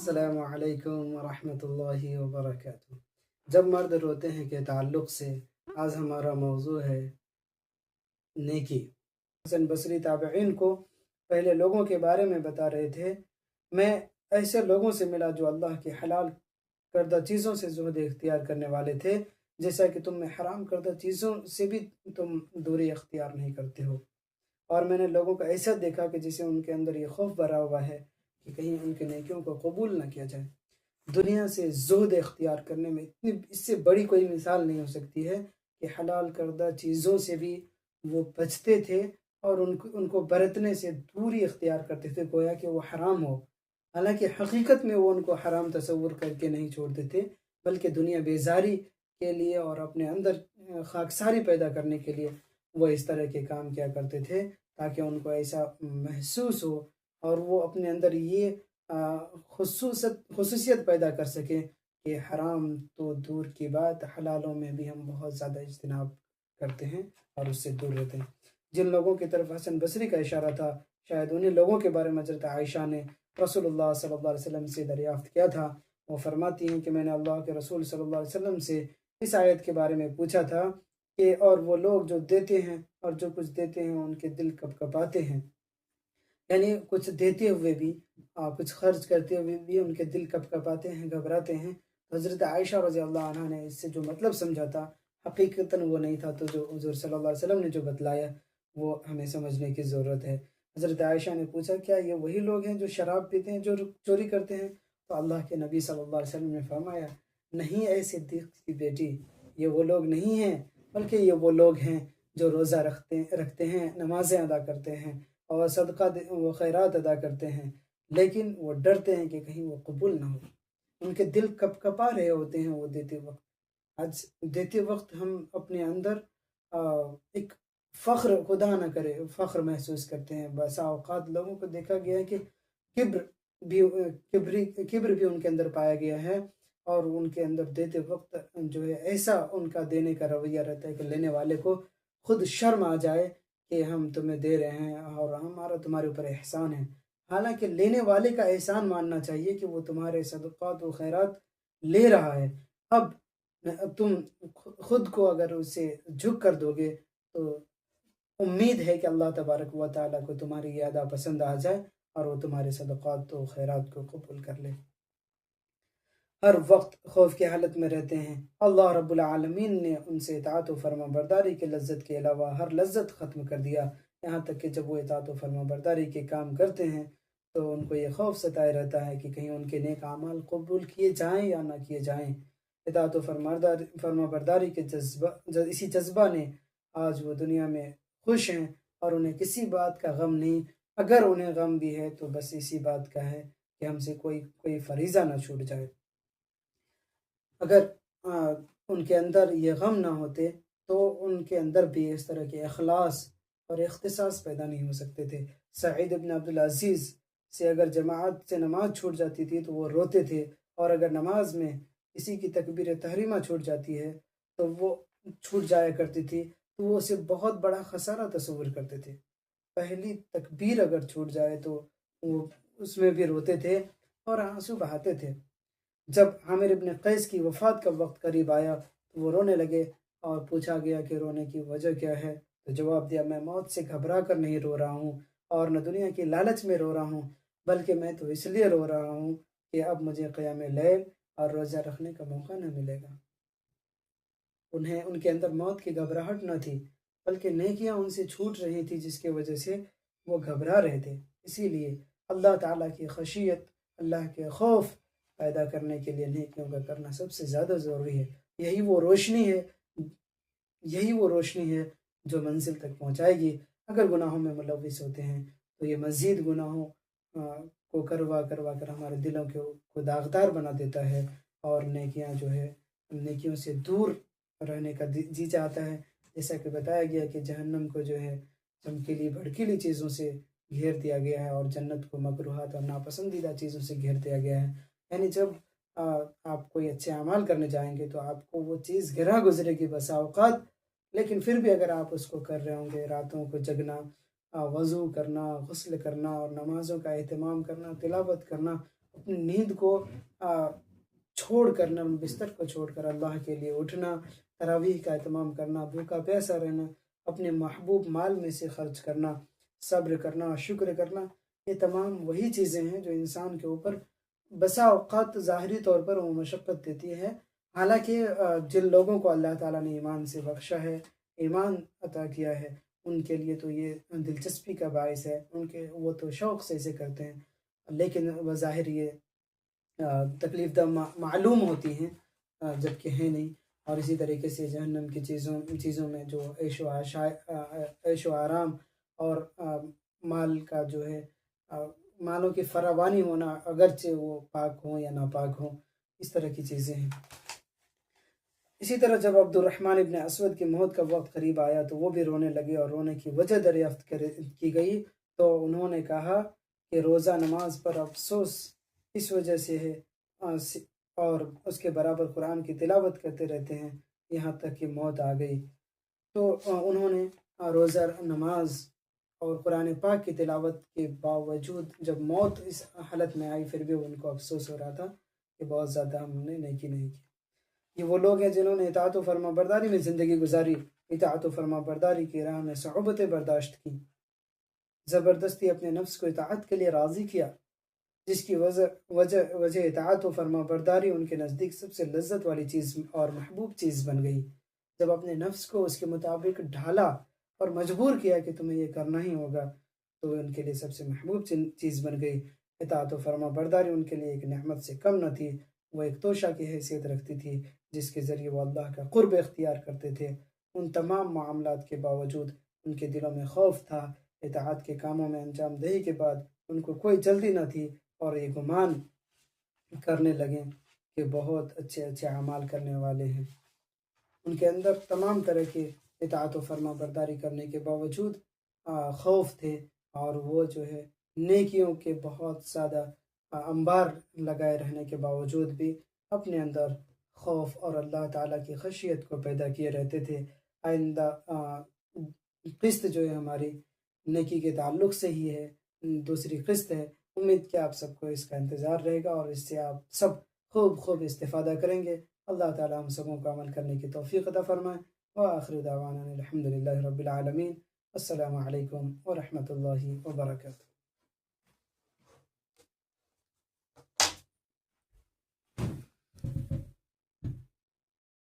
अस्सलामु अलैकुम वरहमतुल्लाहि वबरकातुह। जब मर्द रोते हैं के ताल्लुक़ से आज हमारा मौजू है नेकी। हसन बसरी ताबईन को पहले लोगों के बारे में बता रहे थे। मैं ऐसे लोगों से मिला जो अल्लाह की हलाल करदा चीज़ों से ज़ुहद इख्तियार करने वाले थे, जैसा कि तुम में हराम करदा चीज़ों से भी तुम दूरी इख्तियार नहीं करते हो। और मैंने लोगों को ऐसा देखा कि जिसे उनके अंदर ये खौफ भरा हुआ है कि कहीं उनके नेकियों को कबूल ना किया जाए। दुनिया से ज़ुहद इख्तियार करने में इतनी इससे बड़ी कोई मिसाल नहीं हो सकती है कि हलाल करदा चीज़ों से भी वो बचते थे और उनको उनको बरतने से दूरी इख्तियार करते थे, गोया कि वो हराम हो। हालाँकि हकीकत में वो उनको हराम तसव्वुर करके नहीं छोड़ते थे, बल्कि दुनिया बेज़ारी के लिए और अपने अंदर खाकसारी पैदा करने के लिए वो इस तरह के काम किया करते थे, ताकि उनको ऐसा महसूस हो और वो अपने अंदर ये खुसूसियत पैदा कर सकें कि हराम तो दूर की बात, हलालों में भी हम बहुत ज़्यादा इज्तनाब करते हैं और उससे दूर रहते हैं। जिन लोगों की तरफ हसन बसरी का इशारा था, शायद उन्हीं लोगों के बारे में हज़रत आयशा ने रसूलुल्लाह सल्लल्लाहु अलैहि वसल्लम से दरियाफ़्त किया था। वो फरमाती हैं कि मैंने अल्लाह के रसूल सल्लल्लाहु अलैहि वसल्लम से इस आयत के बारे में पूछा था कि और वो लोग जो देते हैं और जो कुछ देते हैं उनके दिल कँप-कँपाते हैं। यानी कुछ देते हुए भी कुछ खर्च करते हुए भी उनके दिल कँप-कँपाते हैं, घबराते हैं। हज़रत आयशा रज़ियल्लाहु अन्हा ने इससे जो मतलब समझा था, हकीकतन वो नहीं था, तो जो हुज़ूर सल्लल्लाहु अलैहि वसल्लम ने जो बतलाया, वो हमें समझने की ज़रूरत है। हज़रत आयशा ने पूछा, क्या ये वही लोग हैं जो शराब पीते हैं, जो चोरी करते हैं? तो अल्लाह के नबी सल्लल्लाहु अलैहि वसल्लम ने फरमाया, नहीं ऐ सिद्दीक़ की बेटी, ये वो लोग नहीं हैं, बल्कि ये वो लोग हैं जो रोज़ा रखते हैं, नमाज़ें अदा करते हैं और सदका वो खैरात अदा करते हैं, लेकिन वो डरते हैं कि कहीं वो कबूल ना हो। उनके दिल कँप-कँपा रहे होते हैं वो देते वक़्त। आज देते वक़्त हम अपने अंदर एक फ़ख्र, खुदा ना करे, फ़ख्र महसूस करते हैं। बसा औक़ात लोगों को देखा गया है कि किब्र भी उनके अंदर पाया गया है और उनके अंदर देते वक़्त जो है ऐसा उनका देने का रवैया रहता है कि लेने वाले को खुद शर्म आ जाए कि हम तुम्हें दे रहे हैं और हमारा तुम्हारे ऊपर एहसान है। हालाँकि लेने वाले का एहसान मानना चाहिए कि वो तुम्हारे सदक़ात व खैरात ले रहा है। अब तुम खुद को अगर उससे झुक कर दोगे, तो उम्मीद है कि अल्लाह तबारक व तआला को तुम्हारी ये अदा पसंद आ जाए और वो तुम्हारे सदक़ात व खैरात को कबूल कर ले। हर वक्त खौफ की हालत में रहते हैं। अल्लाह रब्बुल आलमीन ने उनसे इताअत व फरमाबरदारी की लज़्ज़त के अलावा हर लज़्ज़त ख़त्म कर दिया। यहाँ तक कि जब वो इताअत व फरमाबरदारी के काम करते हैं, तो उनको ये खौफ सताए रहता है कि कहीं उनके नेक अमाल कबूल किए जाएँ या ना किए जाएँ। इताअत व फरमाबरदारी के इसी जज़्बा ने आज वो दुनिया में खुश हैं और उन्हें किसी बात का गम नहीं। अगर उन्हें गम भी है तो बस इसी बात का है कि हमसे कोई कोई फ़रीज़ा ना छूट जाए। अगर उनके अंदर ये गम ना होते, तो उनके अंदर भी इस तरह के इखलास और इख्तिसास पैदा नहीं हो सकते थे। सईद इब्न अब्दुल अज़ीज़ से अगर जमात से नमाज़ छूट जाती थी तो वो रोते थे, और अगर नमाज में किसी की तकबीर तहरीमा छूट जाती है, तो वो छूट जाया करती थी, तो वो उसे बहुत बड़ा खसारा तस्वुर करते थे। पहली तकबीर अगर छूट जाए तो वो उसमें भी रोते थे और आंसू बहाते थे। जब आमिर इब्न कैस की वफ़ात का वक़्त करीब आया, तो वो रोने लगे और पूछा गया कि रोने की वजह क्या है? तो जवाब दिया, मैं मौत से घबरा कर नहीं रो रहा हूँ और न दुनिया की लालच में रो रहा हूँ, बल्कि मैं तो इसलिए रो रहा हूँ कि अब मुझे क़याम लैल और रोज़ा रखने का मौका न मिलेगा। उन्हें उनके अंदर मौत की घबराहट न थी, बल्कि नेकियां उनसे छूट रही थी, जिसकी वजह से वो घबरा रहे थे। इसीलिए अल्लाह ताला की खशियत, अल्लाह के खौफ पैदा करने के लिए नेकियों का करना सबसे ज़्यादा ज़रूरी है। यही वो रोशनी है यही वो रोशनी है जो मंजिल तक पहुँचाएगी। अगर गुनाहों में मुलविस होते हैं, तो ये मज़ीद गुनाहों को करवा करवा कर हमारे दिलों को दागदार बना देता है और नेकियां जो है, नेकियों से दूर रहने का जी चाहता है। जैसा कि बताया गया कि जहन्नम को जो है चमकीली भड़कीली चीज़ों से घेर दिया गया है और जन्नत को मकरूहात और नापसंदीदा चीज़ों से घेर दिया गया है। यानी जब आप कोई अच्छे अमाल करने जाएंगे तो आपको वो चीज़ गिरा गुजरेगी बसा औकात, लेकिन फिर भी अगर आप उसको कर रहे होंगे, रातों को जगना, वज़ू करना, गुस्ल करना और नमाज़ों का एहतमाम करना, तिलावत करना, اپنی نیند کو چھوڑ کر، نرم بستر کو چھوڑ کر اللہ کے لیے اٹھنا، تراویح کا اہتمام کرنا، بھوکا پیاسا رہنا، اپنے محبوب مال میں سے خرچ کرنا، صبر کرنا، شکر کرنا، یہ تمام وہی چیزیں ہیں جو انسان کے اوپر بسا اوقات ظاہری طور پر وہ مشقت دیتی ہے، حالانکہ جن لوگوں کو اللہ تعالیٰ نے ایمان سے بخشا ہے، ایمان عطا کیا ہے، ان کے لیے تو یہ دلچسپی کا باعث ہے، وہ تو شوق سے اسے کرتے ہیں، لیکن بظاہر یہ تکلیف دہ معلوم ہوتی ہیں، جبکہ ہیں نہیں۔ اور اسی طریقے سے جہنم کی چیزوں میں جو عیش و آرام اور مال کا جو ہے مالوں کی فراوانی ہونا، اگرچہ وہ پاک ہوں یا ناپاک ہوں، اس طرح کی چیزیں ہیں۔ اسی طرح جب عبد الرحمن ابن اسود کی موت کا وقت قریب آیا تو وہ بھی رونے لگے، اور رونے کی وجہ دریافت کی گئی تو انہوں نے کہا کہ روزہ نماز پر افسوس اس وجہ سے ہے، اور اس کے برابر قرآن کی تلاوت کرتے رہتے ہیں یہاں تک کہ موت آ گئی۔ تو انہوں نے روزہ نماز اور قرآن پاک کی تلاوت کے باوجود جب موت اس حالت میں آئی، پھر بھی ان کو افسوس ہو رہا تھا کہ بہت زیادہ ہم نے نیکی نہیں کی۔ یہ وہ لوگ ہیں جنہوں نے اطاعت و فرما برداری میں زندگی گزاری، اطاعت و فرما برداری کی راہ میں صعوبتیں برداشت کی، زبردستی اپنے نفس کو اطاعت کے لیے راضی کیا، جس کی وجہ اطاعت و فرما برداری ان کے نزدیک سب سے لذت والی چیز اور محبوب چیز بن گئی۔ جب اپنے نفس کو اس کے مطابق ڈھالا اور مجبور کیا کہ تمہیں یہ کرنا ہی ہوگا، تو ان کے لیے سب سے محبوب چیز بن گئی۔ اطاعت و فرما برداری ان کے لیے ایک نعمت سے کم نہ تھی، وہ ایک توشہ کی حیثیت رکھتی تھی جس کے ذریعے وہ اللہ کا قرب اختیار کرتے تھے۔ ان تمام معاملات کے باوجود ان کے دلوں میں خوف تھا، اطاعت کے کاموں میں انجام دہی کے بعد ان کو کوئی جلدی نہ تھی، اور یہ گمان کرنے لگیں کہ بہت اچھے اچھے اعمال کرنے والے ہیں۔ ان کے اندر تمام طرح کے اطاعت و فرما برداری کرنے کے باوجود خوف تھے، اور وہ جو ہے نیکیوں کے بہت زیادہ انبار لگائے رہنے کے باوجود بھی اپنے اندر خوف اور اللہ تعالیٰ کی خشیت کو پیدا کیے رہتے تھے۔ آئندہ قسط جو ہے ہماری نیکی کے تعلق سے ہی ہے، دوسری قسط ہے، امید کہ آپ سب کو اس کا انتظار رہے گا اور اس سے آپ سب خوب استفادہ کریں گے۔ اللہ تعالیٰ ہم سبوں کو عمل کرنے کی توفیق عطا فرمائے۔ وآخر دعوانا الحمد للہ رب العالمین۔ السلام علیکم ورحمۃ اللہ وبرکاتہ۔